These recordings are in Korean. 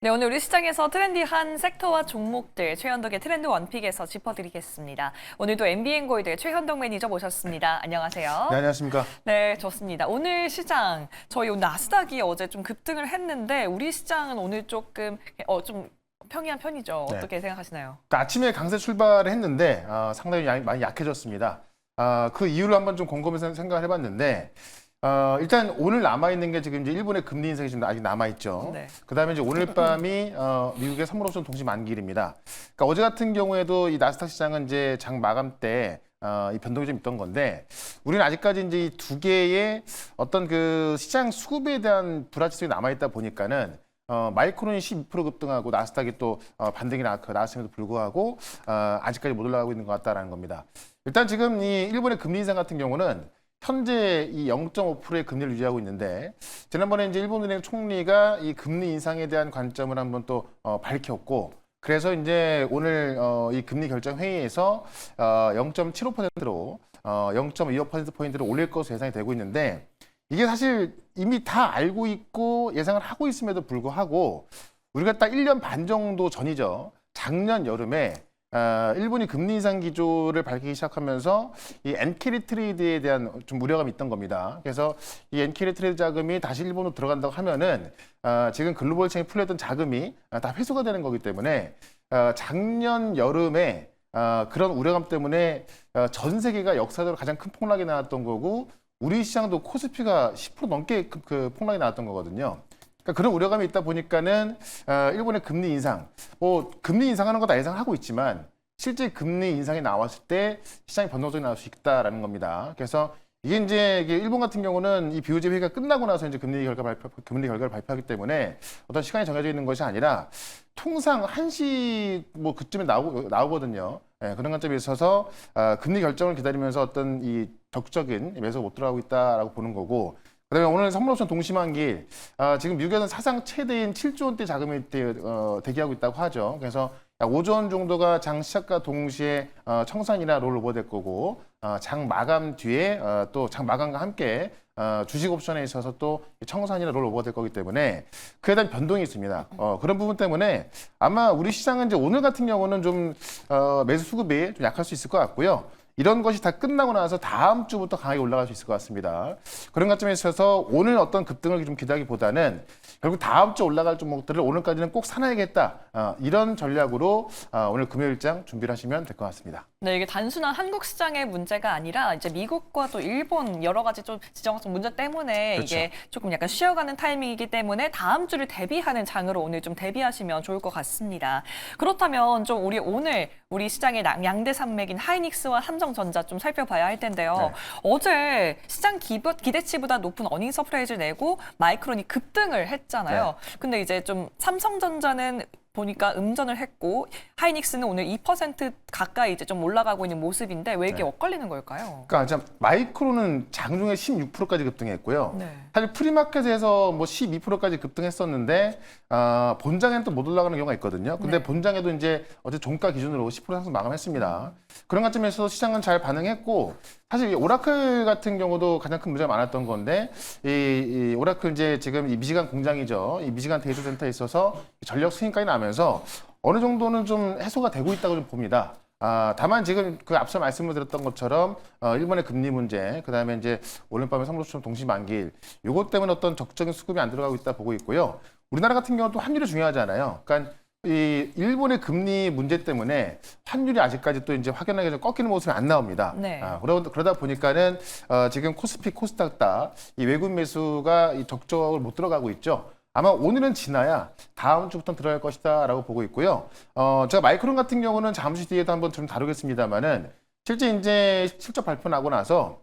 네, 오늘 우리 시장에서 트렌디한 섹터와 종목들 최현덕의 트렌드 원픽에서 짚어드리겠습니다. 오늘도 MBN골드 최현덕 매니저 모셨습니다. 안녕하세요. 네, 안녕하십니까. 네, 좋습니다. 오늘 시장 저희 나스닥이 어제 좀 급등을 했는데 우리 시장은 오늘 조금 좀 평이한 편이죠. 네. 어떻게 생각하시나요? 그러니까 아침에 강세 출발을 했는데 상당히 많이 약해졌습니다. 그 이유를 한번 좀 곰곰이 생각을 해봤는데 일단 오늘 남아있는 게 지금 이제 일본의 금리 인상이 지금 아직 남아있죠. 네. 그다음에 이제 오늘 밤이 미국의 선물옵션 동시 만기일입니다. 그러니까 어제 같은 경우에도 이 나스닥 시장은 이제 장 마감 때 이 변동이 좀 있던 건데 우리는 아직까지 이제 이 두 개의 어떤 그 시장 수급에 대한 불확실성이 남아있다 보니까는 마이크론이 12% 급등하고 나스닥이 또 반등이 나왔음에도 불구하고 아직까지 못 올라가고 있는 것 같다라는 겁니다. 일단 지금 이 일본의 금리 인상 같은 경우는 현재 이 0.5%의 금리를 유지하고 있는데 지난번에 이제 일본은행 총리가 이 금리 인상에 대한 관점을 한번 또 밝혔고 그래서 이제 오늘 이 금리 결정 회의에서 0.75%로 0.25%포인트를 올릴 것으로 예상이 되고 있는데 이게 사실 이미 다 알고 있고 예상을 하고 있음에도 불구하고 우리가 딱 1년 반 정도 전이죠. 작년 여름에 일본이 금리 인상 기조를 밝히기 시작하면서 이 엔캐리 트레이드에 대한 좀 우려감이 있던 겁니다. 그래서 이 엔캐리 트레이드 자금이 다시 일본으로 들어간다고 하면은 지금 글로벌 체인에 풀렸던 자금이 다 회수가 되는 거기 때문에 작년 여름에 그런 우려감 때문에 전 세계가 역사적으로 가장 큰 폭락이 나왔던 거고 우리 시장도 코스피가 10% 넘게 그 폭락이 나왔던 거거든요. 그러니까 그런 우려감이 있다 보니까는 일본의 금리 인상, 금리 인상하는 거 다 예상하고 있지만 실제 금리 인상이 나왔을 때 시장이 변동성이 나올 수 있다라는 겁니다. 그래서 이게 이제 일본 같은 경우는 이 BOJ 회의가 끝나고 나서 이제 금리 결과를 발표하기 때문에 어떤 시간이 정해져 있는 것이 아니라 통상 1시 그쯤에 나오거든요. 네, 그런 관점에 있어서 금리 결정을 기다리면서 어떤 이 적극적인 매수가 못 들어가고 있다라고 보는 거고. 그다음에 오늘 선물옵션 동시만기일 지금 미국에서는 사상 최대인 7조 원대 자금이 대기하고 있다고 하죠. 그래서 약 5조 원 정도가 장 시작과 동시에 청산이나 롤오버 될 거고 장 마감 뒤에 또 장 마감과 함께 주식 옵션에 있어서 또 청산이나 롤오버 될 거기 때문에 그에 대한 변동이 있습니다. 그런 부분 때문에 아마 우리 시장은 이제 오늘 같은 경우는 좀 매수 수급이 좀 약할 수 있을 것 같고요. 이런 것이 다 끝나고 나서 다음 주부터 강하게 올라갈 수 있을 것 같습니다. 그런 관점에 있어서 오늘 어떤 급등을 좀 기대하기보다는 결국 다음 주 올라갈 종목들을 오늘까지는 꼭 사놔야겠다. 이런 전략으로 오늘 금요일장 준비를 하시면 될 것 같습니다. 네, 이게 단순한 한국 시장의 문제가 아니라 이제 미국과 또 일본 여러 가지 좀 지정학적 문제 때문에 그렇죠. 이게 조금 약간 쉬어가는 타이밍이기 때문에 다음 주를 대비하는 장으로 오늘 좀 대비하시면 좋을 것 같습니다. 그렇다면 좀 오늘 우리 시장의 양대 산맥인 하이닉스와 삼성전자 좀 살펴봐야 할 텐데요. 네. 어제 시장 기대치보다 높은 어닝 서프라이즈 내고 마이크론이 급등을 했잖아요. 네. 근데 이제 좀 삼성전자는 보니까 음전을 했고 하이닉스는 오늘 2% 가까이 이제 좀 올라가고 있는 모습인데 왜 이게 엇갈리는 걸까요? 그러니까 참 마이크로는 장중에 16%까지 급등했고요. 네. 사실 프리마켓에서 12%까지 급등했었는데 본장에는 또 못 올라가는 경우가 있거든요. 근데 네. 본장에도 이제 어제 종가 기준으로 10% 상승 마감했습니다. 그런 관점에서 시장은 잘 반응했고 사실 이 오라클 같은 경우도 가장 큰 문제가 많았던 건데 이 오라클 이제 지금 이 미시간 공장이죠. 이 미시간 데이터 센터에 있어서 전력 승인까지 나면서 어느 정도는 좀 해소가 되고 있다고 좀 봅니다. 다만 지금 그 앞서 말씀을 드렸던 것처럼 일본의 금리 문제, 그다음에 이제 오늘 밤에 선물옵션 동시 만기일, 요것 때문에 어떤 적극적인 수급이 안 들어가고 있다 보고 있고요. 우리나라 같은 경우는 또 환율이 중요하잖아요. 그러니까 이 일본의 금리 문제 때문에 환율이 아직까지 또 이제 확연하게 좀 꺾이는 모습이 안 나옵니다. 네. 그러다 보니까는 지금 코스피, 코스닥 다 이 외국 매수가 적극적으로 못 들어가고 있죠. 아마 오늘은 지나야 다음 주부터 들어갈 것이다라고 보고 있고요. 제가 마이크론 같은 경우는 잠시 뒤에도 한번 좀 다루겠습니다만은 실제 이제 실적 발표 나고 나서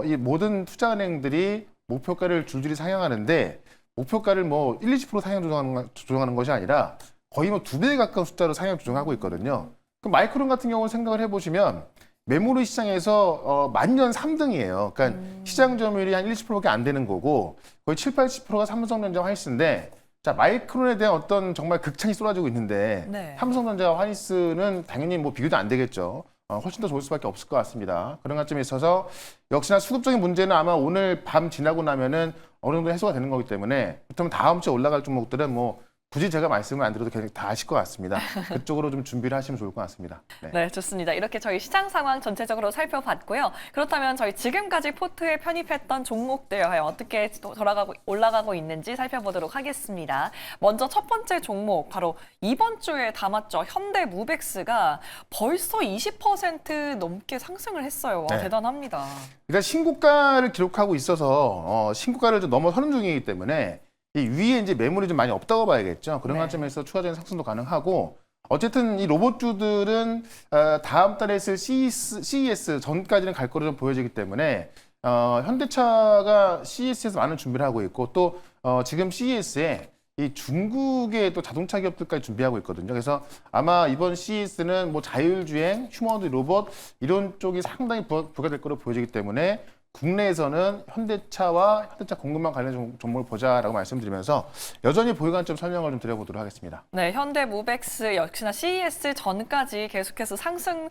이 모든 투자은행들이 목표가를 줄줄이 상향하는데 목표가를 1, 20% 상향 조정하는 것이 아니라 거의 2배에 가까운 숫자로 상향 조정하고 있거든요. 그럼 마이크론 같은 경우는 생각을 해보시면 메모리 시장에서 만년 3등이에요. 그러니까 시장 점유율이 한 1, 20%밖에 안 되는 거고 거의 7, 80%가 삼성전자 화이스인데 자 마이크론에 대한 어떤 정말 극찬이 쏟아지고 있는데 네. 삼성전자와 화이스는 당연히 비교도 안 되겠죠. 훨씬 더 좋을 수밖에 없을 것 같습니다. 그런 관점에 있어서 역시나 수급적인 문제는 아마 오늘 밤 지나고 나면은 어느 정도 해소가 되는 거기 때문에 그렇다면 다음 주에 올라갈 종목들은 굳이 제가 말씀을 안 드려도 그냥 다 아실 것 같습니다. 그쪽으로 좀 준비를 하시면 좋을 것 같습니다. 네. 네, 좋습니다. 이렇게 저희 시장 상황 전체적으로 살펴봤고요. 그렇다면 저희 지금까지 포트에 편입했던 종목들 어떻게 올라가고 있는지 살펴보도록 하겠습니다. 먼저 첫 번째 종목, 바로 이번 주에 담았죠. 현대무백스가 벌써 20% 넘게 상승을 했어요. 와, 네. 대단합니다. 일단 신고가를 기록하고 있어서 신고가를 좀 넘어서는 중이기 때문에 이 위에 이제 매물이 좀 많이 없다고 봐야겠죠. 그런 네. 관점에서 추가적인 상승도 가능하고 어쨌든 이 로봇주들은 다음 달에 있을 CES 전까지는 갈 거로 좀 보여지기 때문에 현대차가 CES에서 많은 준비를 하고 있고 또 지금 CES에 이 중국의 또 자동차 기업들까지 준비하고 있거든요. 그래서 아마 이번 CES는 뭐 자율주행, 휴머노id 로봇 이런 쪽이 상당히 부가 될 거로 보여지기 때문에 국내에서는 현대차와 현대차 공급망 관련 종목을 보자라고 말씀드리면서 여전히 보유 관점 설명을 좀 드려보도록 하겠습니다. 네, 현대무백스 역시나 CES 전까지 계속해서 상승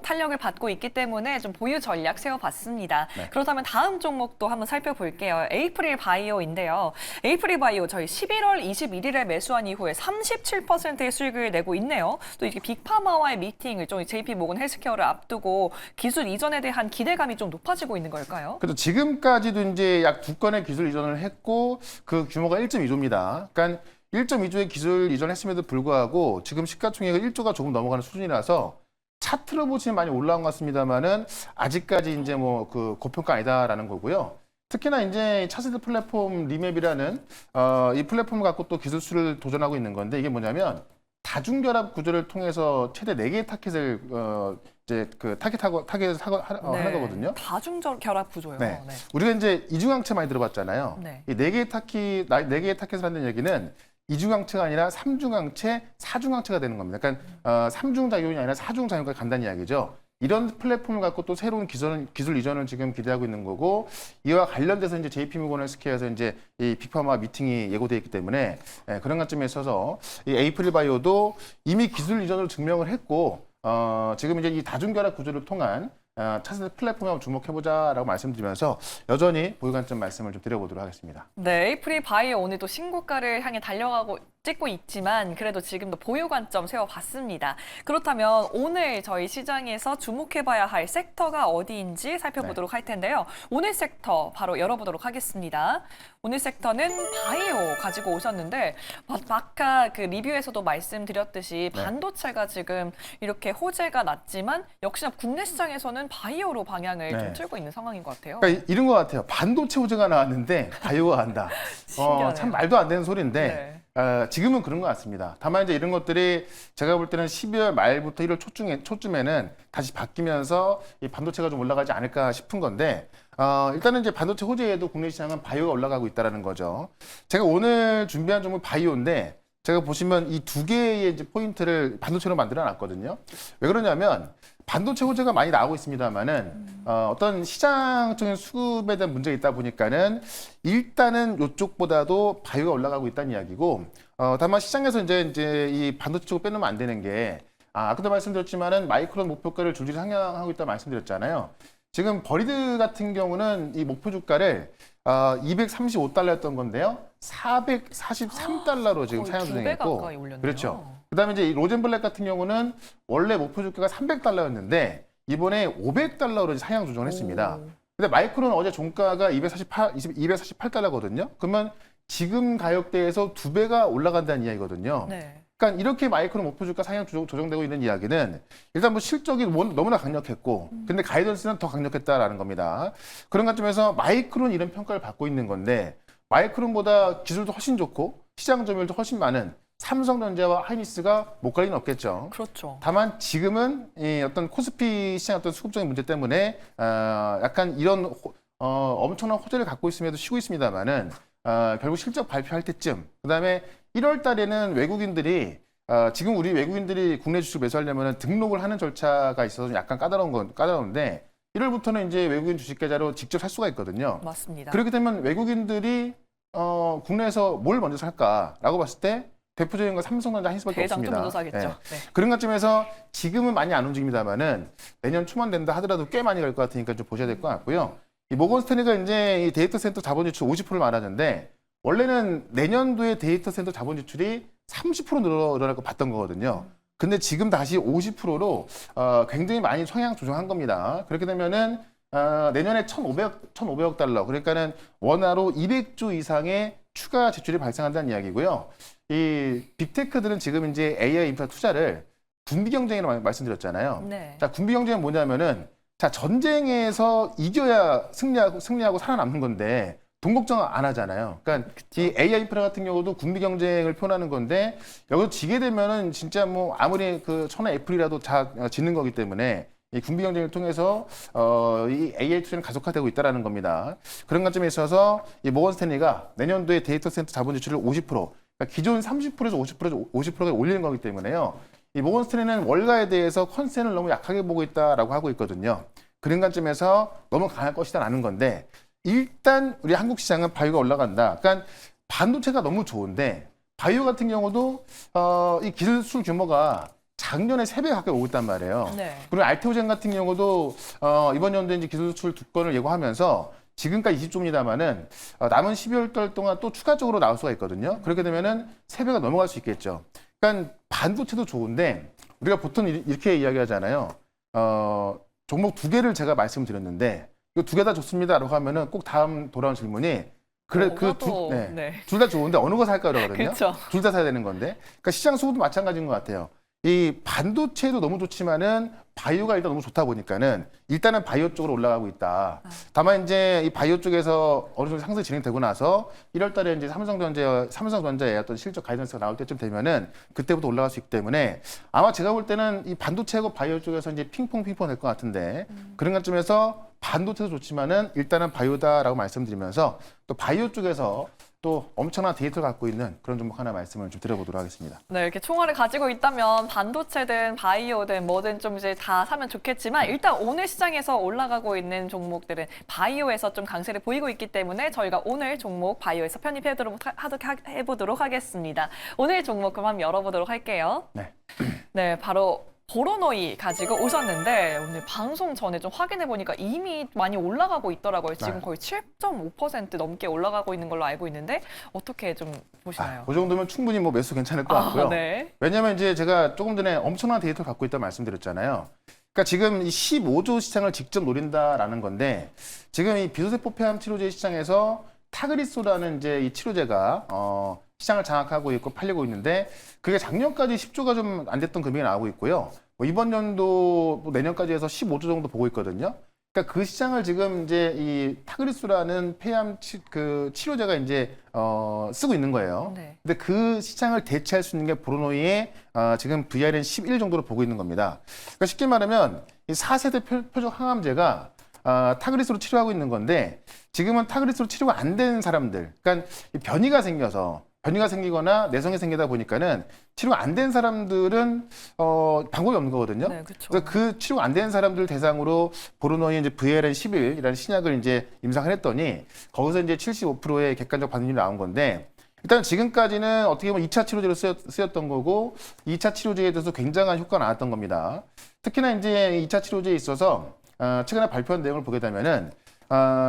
탄력을 받고 있기 때문에 좀 보유 전략 세워봤습니다. 네. 그렇다면 다음 종목도 한번 살펴볼게요. 에이프릴 바이오인데요. 에이프릴 바이오 저희 11월 21일에 매수한 이후에 37%의 수익을 내고 있네요. 또 이게 빅파마와의 미팅을 좀 JP 모건 헬스케어를 앞두고 기술 이전에 대한 기대감이 좀 높아지고 있는 걸까요? 그래도 지금까지도 이제 약 2건의 기술 이전을 했고 그 규모가 1.2조입니다. 그러니까 1.2조의 기술 이전했음에도 불구하고 지금 시가총액이 1조가 조금 넘어가는 수준이라서 차트로 보시면 많이 올라온 것 같습니다만은 아직까지 이제 뭐 그 고평가 아니다라는 거고요. 특히나 이제 차세대 플랫폼 리맵이라는 이 플랫폼을 갖고 또 기술수를 도전하고 있는 건데 이게 뭐냐면 다중결합 구조를 통해서 최대 4개의 타켓을 이제 그 타겟을 하는 거거든요. 다중결합 구조요. 네. 우리가 이제 이중항체 많이 들어봤잖아요. 네. 이 4개의 타켓을 한다는 얘기는 이중항체가 아니라 삼중항체, 사중항체가 되는 겁니다. 그러니까 삼중작용이 아니라 사중작용까지 간다는 이야기죠. 이런 플랫폼을 갖고 또 새로운 기술 이전을 지금 기대하고 있는 거고 이와 관련돼서 이제 JP모건 헬스케어에서 이제 이 빅파마 미팅이 예고돼 있기 때문에 그런 관점에 있어서 이 에이프릴 바이오도 이미 기술 이전을 증명을 했고 지금 이제 이 다중결합 구조를 통한 차세대 플랫폼에 한번 주목해보자라고 말씀드리면서 여전히 보유 관점 말씀을 좀 드려보도록 하겠습니다. 네, 에이프릴 바이오 오늘도 신고가를 향해 찍고 있지만 그래도 지금도 보유 관점 세워봤습니다. 그렇다면 오늘 저희 시장에서 주목해봐야 할 섹터가 어디인지 살펴보도록 할 텐데요. 오늘 섹터 바로 열어보도록 하겠습니다. 오늘 섹터는 바이오 가지고 오셨는데 아까 그 리뷰에서도 말씀드렸듯이 반도체가 지금 이렇게 호재가 났지만 역시나 국내 시장에서는 바이오로 방향을 좀 틀고 있는 상황인 것 같아요. 그러니까 이런 것 같아요. 반도체 호재가 나왔는데 바이오가 간다. 신기하네요. 참 말도 안 되는 소리인데 네. 지금은 그런 것 같습니다. 다만 이제 이런 것들이 제가 볼 때는 12월 말부터 1월 초쯤에는 다시 바뀌면서 이 반도체가 좀 올라가지 않을까 싶은 건데 일단은 이제 반도체 호재에도 국내 시장은 바이오가 올라가고 있다는 거죠. 제가 오늘 준비한 종목 바이오인데 제가 보시면 이 2개의 이제 포인트를 반도체로 만들어 놨거든요. 왜 그러냐면 반도체 호재가 많이 나오고 있습니다만은 어떤 시장적인 수급에 대한 문제가 있다 보니까는 일단은 이쪽보다도 바이오가 올라가고 있다는 이야기고 다만 시장에서 이제 이 반도체 쪽을 빼놓으면 안 되는 게 아까도 말씀드렸지만은 마이크론 목표가를 줄줄이 상향하고 있다 말씀드렸잖아요. 지금 버리드 같은 경우는 이 목표 주가를 235달러였던 건데요. 443달러로 지금 상향 조정했고, 그렇죠. 그다음에 이제 이 로젠블랙 같은 경우는 원래 목표 주가가 300달러였는데 이번에 500달러로 상향 조정을 했습니다. 근데 마이크론 어제 종가가 248달러거든요. 그러면 지금 가격대에서 2배가 올라간다는 이야기거든요. 네. 그러니까 이렇게 마이크론 목표 주가 상향 조정되고 있는 이야기는 일단 뭐 실적이 너무나 강력했고 근데 가이던스는 더 강력했다라는 겁니다. 그런 관점에서 마이크론 이런 평가를 받고 있는 건데 마이크론보다 기술도 훨씬 좋고 시장 점유율도 훨씬 많은 삼성전자와 하이닉스가 못 갈 리는 없겠죠. 그렇죠. 다만 지금은 이 어떤 코스피 시장 어떤 수급적인 문제 때문에 약간 이런 엄청난 호재를 갖고 있음에도 쉬고 있습니다만은 결국 실적 발표할 때쯤 그다음에 1월 달에는 외국인들이 지금 우리 외국인들이 국내 주식 매수하려면 등록을 하는 절차가 있어서 약간 까다로운데 1월부터는 이제 외국인 주식 계좌로 직접 살 수가 있거든요. 맞습니다. 그렇게 되면 외국인들이 국내에서 뭘 먼저 살까라고 봤을 때 대표적인 건 삼성전자 하이닉스밖에 없습니다. 먼저 사겠죠. 네. 네. 그런 관점에서 지금은 많이 안 움직입니다만은 내년 초만 된다 하더라도 꽤 많이 갈 것 같으니까 좀 보셔야 될 것 같고요. 이 모건 스탠리가 이제 이 데이터 센터 자본 유출 50%를 말하는데 원래는 내년도에 데이터 센터 자본 지출이 30% 늘어날 거 봤던 거거든요. 근데 지금 다시 50%로 굉장히 많이 성향 조정한 겁니다. 그렇게 되면은 내년에 1,500억 달러, 그러니까는 원화로 200조 이상의 추가 지출이 발생한다는 이야기고요. 이 빅테크들은 지금 이제 AI 인프라 투자를 군비 경쟁이라고 말씀드렸잖아요. 네. 자, 군비 경쟁은 뭐냐면은 자, 전쟁에서 이겨야 승리하고 살아남는 건데 돈 걱정 안 하잖아요. 그러니까 이 AI 인프라 같은 경우도 군비 경쟁을 표현하는 건데 여기서 지게 되면은 진짜 뭐 아무리 그 천하 애플이라도 다 짓는 거기 때문에 이 군비 경쟁을 통해서 이 AI 투자는 가속화되고 있다라는 겁니다. 그런 관점에 있어서 이 모건 스탠리가 내년도에 데이터 센터 자본 지출을 50%, 그러니까 기존 30%에서 50%가 올리는 거기 때문에요. 이 모건 스탠리는 월가에 대해서 컨센을 너무 약하게 보고 있다라고 하고 있거든요. 그런 관점에서 너무 강할 것이다라는 건데 일단 우리 한국 시장은 바이오가 올라간다. 그러니까 반도체가 너무 좋은데 바이오 같은 경우도 이 기술 규모가 작년에 3배 가까이 오고 있단 말이에요. 네. 그리고 알테오젠 같은 경우도 이번 연도에 이제 기술 수출 2건을 예고하면서 지금까지 20조입니다만은 남은 12월 달 동안 또 추가적으로 나올 수가 있거든요. 그렇게 되면은 3배가 넘어갈 수 있겠죠. 그러니까 반도체도 좋은데 우리가 보통 이렇게 이야기하잖아요. 종목 2개를 제가 말씀드렸는데 이거 2개 다 좋습니다라고 하면은 꼭 다음 돌아온 질문이 그래 둘 다 좋은데 어느 거 살까 그러거든요. 그렇죠. 둘 다 사야 되는 건데. 그러니까 시장 수급도 마찬가지인 것 같아요. 이 반도체도 너무 좋지만은 바이오가 일단 너무 좋다 보니까는 일단은 바이오 쪽으로 올라가고 있다. 다만 이제 이 바이오 쪽에서 어느 정도 상승이 진행되고 나서 1월 달에 이제 삼성전자의 어떤 실적 가이던스가 나올 때쯤 되면은 그때부터 올라갈 수 있기 때문에 아마 제가 볼 때는 이 반도체하고 바이오 쪽에서 이제 핑퐁 될 것 같은데 그런 관점에서 반도체도 좋지만은 일단은 바이오다라고 말씀드리면서 또 바이오 쪽에서 또 엄청난 데이터를 갖고 있는 그런 종목 하나 말씀을 좀 드려보도록 하겠습니다. 네, 이렇게 총알을 가지고 있다면 반도체든 바이오든 뭐든 좀 이제 다 사면 좋겠지만 일단 오늘 시장에서 올라가고 있는 종목들은 바이오에서 좀 강세를 보이고 있기 때문에 저희가 오늘 종목 바이오에서 편입해보도록 하겠습니다. 오늘 종목 그럼 한번 열어보도록 할게요. 네. 네, 바로 보로노이 가지고 오셨는데 오늘 방송 전에 좀 확인해 보니까 이미 많이 올라가고 있더라고요. 지금 네. 거의 7.5% 넘게 올라가고 있는 걸로 알고 있는데 어떻게 좀 보시나요? 그 정도면 충분히 뭐 매수 괜찮을 것 같고요. 네. 왜냐하면 이제 제가 조금 전에 엄청난 데이터를 갖고 있다고 말씀드렸잖아요. 그러니까 지금 이 15조 시장을 직접 노린다라는 건데 지금 이 비소세포 폐암 치료제 시장에서 타그리소라는 이제 이 치료제가 시장을 장악하고 있고 팔리고 있는데 그게 작년까지 10조가 좀 안 됐던 금액이 나오고 있고요. 뭐 이번 연도 뭐 내년까지 해서 15조 정도 보고 있거든요. 그러니까 그 시장을 지금 이제 이 타그리소라는 폐암 치료제가 이제 쓰고 있는 거예요. 네. 근데 그 시장을 대체할 수 있는 게 보로노이의 지금 VRN 11 정도로 보고 있는 겁니다. 그러니까 쉽게 말하면 이 4세대 표적 항암제가 타그리스로 치료하고 있는 건데 지금은 타그리스로 치료가 안 된 사람들, 그러니까 변이가 생기거나 내성이 생기다 보니까는 치료가 안 된 사람들은 방법이 없는 거거든요. 네, 그렇죠. 그래서 그 치료가 안 된 사람들 대상으로 보르노이 이제 VLN 11이라는 신약을 이제 임상을 했더니 거기서 이제 75%의 객관적 반응이 나온 건데 일단 지금까지는 어떻게 보면 2차 치료제로 쓰였던 거고 2차 치료제에 대해서 굉장한 효과가 나왔던 겁니다. 특히나 이제 2차 치료제에 있어서 최근에 발표한 내용을 보게 되면은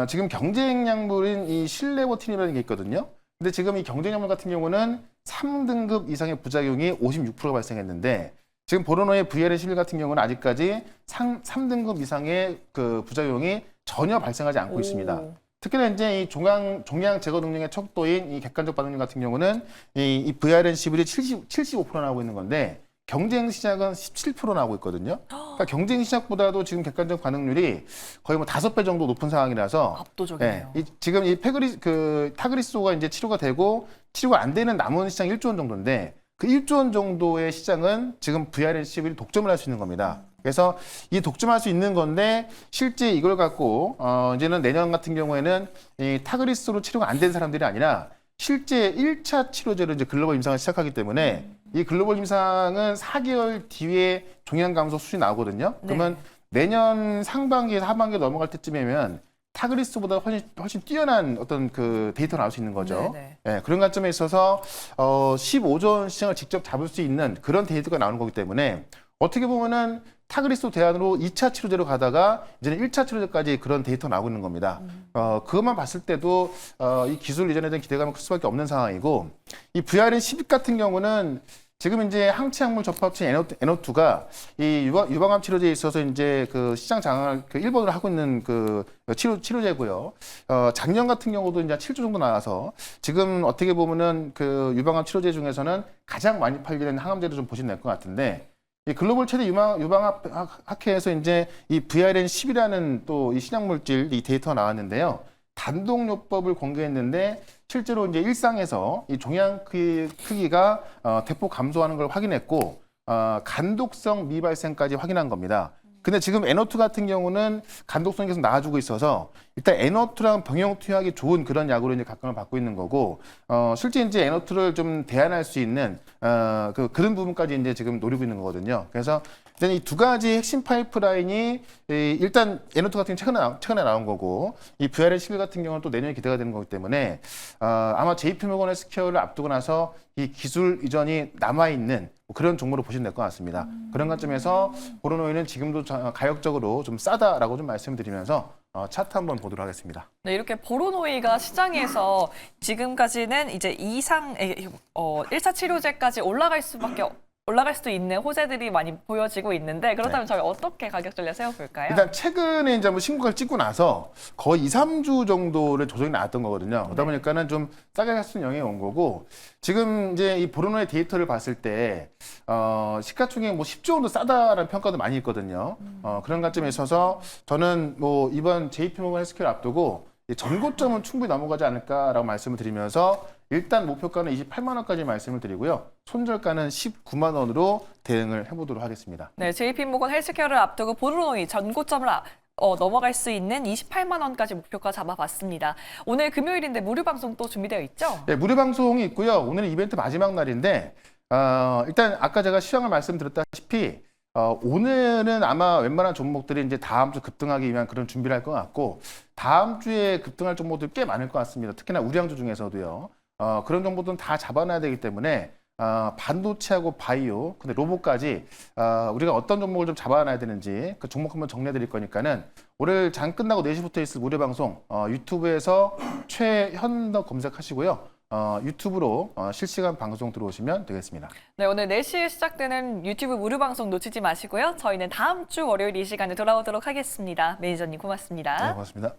지금 경쟁 약물인 이 실레보틴이라는 게 있거든요. 근데 지금 이 경쟁 약물 같은 경우는 3등급 이상의 부작용이 56%가 발생했는데 지금 보로노의 VLN11 같은 경우는 아직까지 3등급 이상의 그 부작용이 전혀 발생하지 않고 있습니다. 특히나 이제 이 종양 제거 능력의 척도인 이 객관적 반응률 같은 경우는 이 VRN11이 75% 나오고 있는 건데 경쟁 시작은 17% 나오고 있거든요. 그러니까 경쟁 시작보다도 지금 객관적 반응률이 거의 뭐 5배 정도 높은 상황이라서 압도적이네요. 지금 이 타그리소가 이제 치료가 되고 치료가 안 되는 남은 시장 1조 원 정도인데 그 1조 원 정도의 시장은 지금 VRN11이 독점을 할 수 있는 겁니다. 그래서 이 독점할 수 있는 건데 실제 이걸 갖고 이제는 내년 같은 경우에는 이 타그리소로 치료가 안 된 사람들이 아니라 실제 1차 치료제로 이제 글로벌 임상을 시작하기 때문에 이 글로벌 임상은 4개월 뒤에 종양 감소 수준이 나오거든요. 그러면 내년 상반기에서 하반기에 넘어갈 때쯤이면 타그리스보다 훨씬 뛰어난 어떤 그 데이터가 나올 수 있는 거죠. 네, 그런 관점에 있어서 15조 원 시장을 직접 잡을 수 있는 그런 데이터가 나오는 거기 때문에 어떻게 보면은 타그리스도 대안으로 2차 치료제로 가다가 이제는 1차 치료제까지 그런 데이터 나오고 있는 겁니다. 그것만 봤을 때도 이 기술 이전에 대한 기대감은 클 수밖에 없는 상황이고 이 VRN-11 같은 경우는 지금 이제 항체 약물 접합체인 NO2가 이 유방암 치료제에 있어서 이제 그 시장 장악을 그 1번으로 하고 있는 그 치료제고요. 작년 같은 경우도 이제 7조 정도 나와서 지금 어떻게 보면은 그 유방암 치료제 중에서는 가장 많이 팔리는 항암제로 좀 보시면 될 것 같은데 이 글로벌 최대 유방암 학회에서 이제 이 VRN-10이라는 또 이 신약 물질 이 데이터가 나왔는데요. 단독요법을 공개했는데 실제로 이제 일상에서 이 종양 크기가 대폭 감소하는 걸 확인했고 간독성 미발생까지 확인한 겁니다. 근데 지금 NO2 같은 경우는 간독성이 계속 나아지고 있어서 일단 NO2랑 병용 투여하기 좋은 그런 약으로 이제 각광을 받고 있는 거고 실제 이제 NO2를 좀 대안할 수 있는 그런 부분까지 이제 지금 노리고 있는 거거든요. 그래서 일단 이 두 가지 핵심 파이프라인이 일단 NO2 같은 경우 최근에 나온 거고 이 VRN-11 같은 경우는 또 내년에 기대가 되는 거기 때문에 아마 JP모건 헬스케어를 앞두고 나서 이 기술 이전이 남아있는 그런 종목으로 보시면 될 것 같습니다. 그런 관점에서 보로노이는 지금도 가격적으로 좀 싸다라고 좀 말씀드리면서 차트 한번 보도록 하겠습니다. 네, 이렇게 보로노이가 시장에서 지금까지는 이제 1차 치료제까지 올라갈 수도 있는 호재들이 많이 보여지고 있는데 그렇다면 저희 어떻게 가격 전략 세워볼까요? 일단 최근에 이제 한번 신고가를 찍고 나서 거의 2, 3주 정도를 조정이 나왔던 거거든요. 그러다 보니까는 좀 싸게 갈 수 있는 영향이 온 거고 지금 이제 이 보로노의 데이터를 봤을 때 시가총액 뭐 10조 정도 싸다라는 평가도 많이 있거든요. 그런 관점에 있어서 저는 뭐 이번 JP모건 헬스케어를 앞두고 전고점은 충분히 넘어가지 않을까라고 말씀을 드리면서 일단 목표가는 28만 원까지 말씀을 드리고요. 손절가는 19만 원으로 대응을 해보도록 하겠습니다. 네, JP모건 헬스케어를 앞두고 보로노이 전고점을 넘어갈 수 있는 28만 원까지 목표가 잡아봤습니다. 오늘 금요일인데 무료 방송 또 준비되어 있죠? 네, 무료 방송이 있고요. 오늘은 이벤트 마지막 날인데 일단 아까 제가 시황을 말씀드렸다시피 오늘은 아마 웬만한 종목들이 이제 다음 주 급등하기 위한 그런 준비를 할 것 같고 다음 주에 급등할 종목들이 꽤 많을 것 같습니다. 특히나 우량주 중에서도요. 그런 정보들은 다 잡아놔야 되기 때문에 반도체하고 바이오, 근데 로봇까지 우리가 어떤 종목을 좀 잡아놔야 되는지 그 종목 한번 정리해 드릴 거니까는 오늘 장 끝나고 4시부터 있을 무료 방송 유튜브에서 최현덕 검색하시고요. 유튜브로 실시간 방송 들어오시면 되겠습니다. 네, 오늘 4시에 시작되는 유튜브 무료 방송 놓치지 마시고요. 저희는 다음 주 월요일 이 시간에 돌아오도록 하겠습니다. 매니저님 고맙습니다. 네, 고맙습니다.